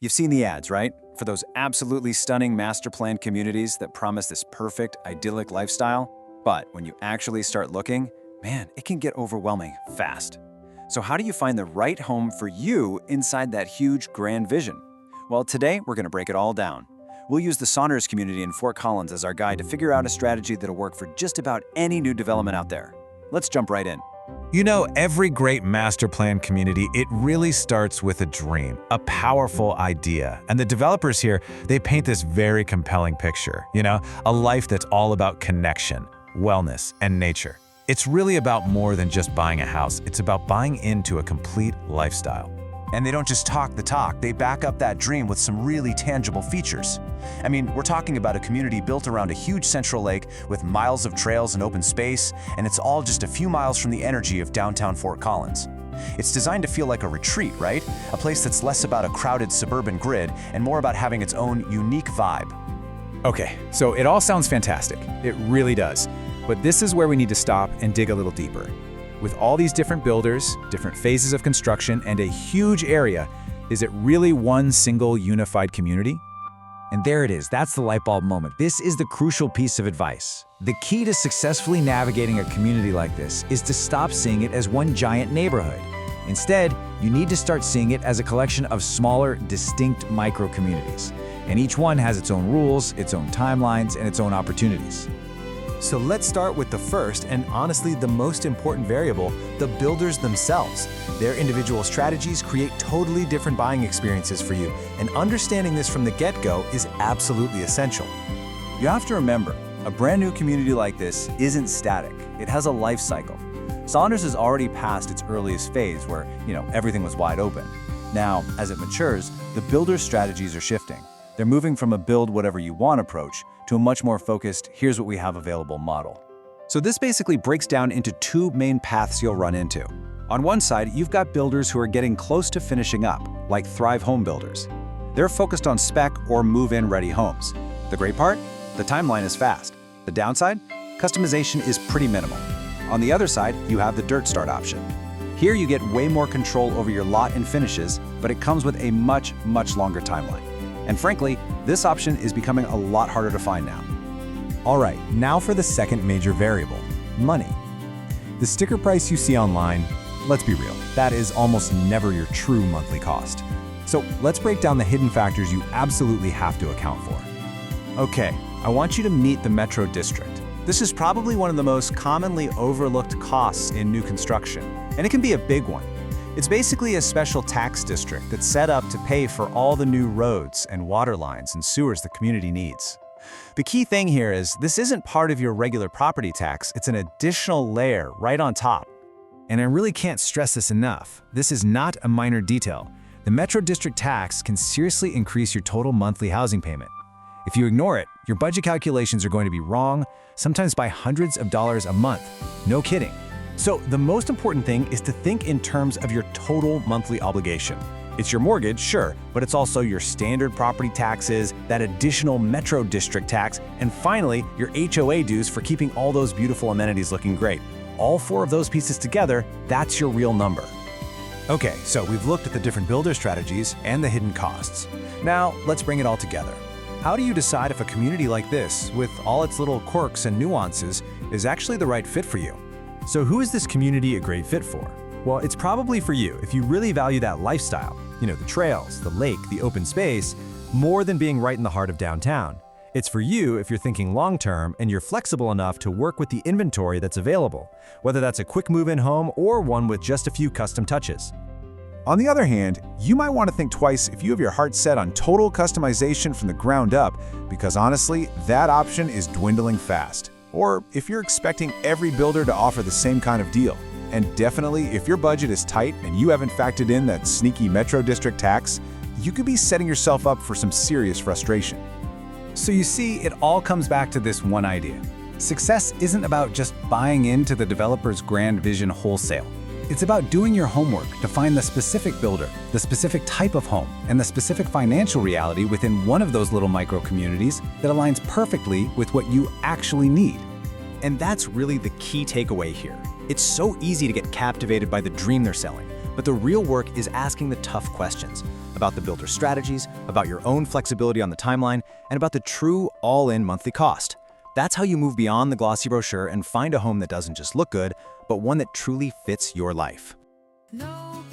You've seen the ads, right? For those absolutely stunning master plan communities that promise this perfect, idyllic lifestyle. But when you actually start looking, man, it can get overwhelming fast. So how do you find the right home for you inside that huge, grand vision? Well, today we're going to break it all down. We'll use the Sonders community in Fort Collins as our guide to figure out a strategy that'll work for just about any new development out there. Let's jump right in. You know, every great master plan community, it really starts with a dream, a powerful idea. And the developers here, they paint this very compelling picture, a life that's all about connection, wellness, and nature. It's really about more than just buying a house. It's about buying into a complete lifestyle. And they don't just talk the talk, they back up that dream with some really tangible features. I mean, we're talking about a community built around a huge central lake with miles of trails and open space, and it's all just a few miles from the energy of downtown Fort Collins. It's designed to feel like a retreat, right? A place that's less about a crowded suburban grid and more about having its own unique vibe. Okay, so it all sounds fantastic. It really does. But this is where we need to stop and dig a little deeper. With all these different builders, different phases of construction, and a huge area, is it really one single unified community? And there it is, that's the light bulb moment. This is the crucial piece of advice. The key to successfully navigating a community like this is to stop seeing it as one giant neighborhood. Instead, you need to start seeing it as a collection of smaller, distinct micro-communities. And each one has its own rules, its own timelines, and its own opportunities. So let's start with the first and honestly the most important variable, the builders themselves. Their individual strategies create totally different buying experiences for you, and understanding this from the get-go is absolutely essential. You have to remember, a brand new community like this isn't static. It has a life cycle. Sonders has already passed its earliest phase where, everything was wide open. Now, as it matures, the builder's strategies are shifting. They're moving from a build whatever you want approach to a much more focused, here's what we have available model. So this basically breaks down into two main paths you'll run into. On one side, you've got builders who are getting close to finishing up, like Thrive Home Builders. They're focused on spec or move-in ready homes. The great part? The timeline is fast. The downside? Customization is pretty minimal. On the other side, you have the dirt start option. Here you get way more control over your lot and finishes, but it comes with a much, much longer timeline. And frankly, this option is becoming a lot harder to find now. All right, now for the second major variable, money. The sticker price you see online, let's be real, that is almost never your true monthly cost. So let's break down the hidden factors you absolutely have to account for. Okay, I want you to meet the Metro District. This is probably one of the most commonly overlooked costs in new construction, and it can be a big one. It's basically a special tax district that's set up to pay for all the new roads and water lines and sewers the community needs. The key thing here is this isn't part of your regular property tax, it's an additional layer right on top. And I really can't stress this enough. This is not a minor detail. The Metro District tax can seriously increase your total monthly housing payment. If you ignore it, your budget calculations are going to be wrong, sometimes by hundreds of dollars a month. No kidding. So the most important thing is to think in terms of your total monthly obligation. It's your mortgage, sure, but it's also your standard property taxes, that additional Metro District tax, and finally, your HOA dues for keeping all those beautiful amenities looking great. All four of those pieces together, that's your real number. Okay, so we've looked at the different builder strategies and the hidden costs. Now, let's bring it all together. How do you decide if a community like this, with all its little quirks and nuances, is actually the right fit for you? So who is this community a great fit for? Well, it's probably for you if you really value that lifestyle, the trails, the lake, the open space, more than being right in the heart of downtown. It's for you if you're thinking long-term and you're flexible enough to work with the inventory that's available, whether that's a quick move-in home or one with just a few custom touches. On the other hand, you might want to think twice if you have your heart set on total customization from the ground up, because honestly, that option is dwindling fast. Or if you're expecting every builder to offer the same kind of deal. And definitely, if your budget is tight and you haven't factored in that sneaky Metro District tax, you could be setting yourself up for some serious frustration. So you see, it all comes back to this one idea. Success isn't about just buying into the developer's grand vision wholesale. It's about doing your homework to find the specific builder, the specific type of home, and the specific financial reality within one of those little micro-communities that aligns perfectly with what you actually need. And that's really the key takeaway here. It's so easy to get captivated by the dream they're selling, But the real work is asking the tough questions about the builder's strategies, about your own flexibility on the timeline, and about the true all-in monthly cost. That's how you move beyond the glossy brochure and find a home that doesn't just look good, but one that truly fits your life. No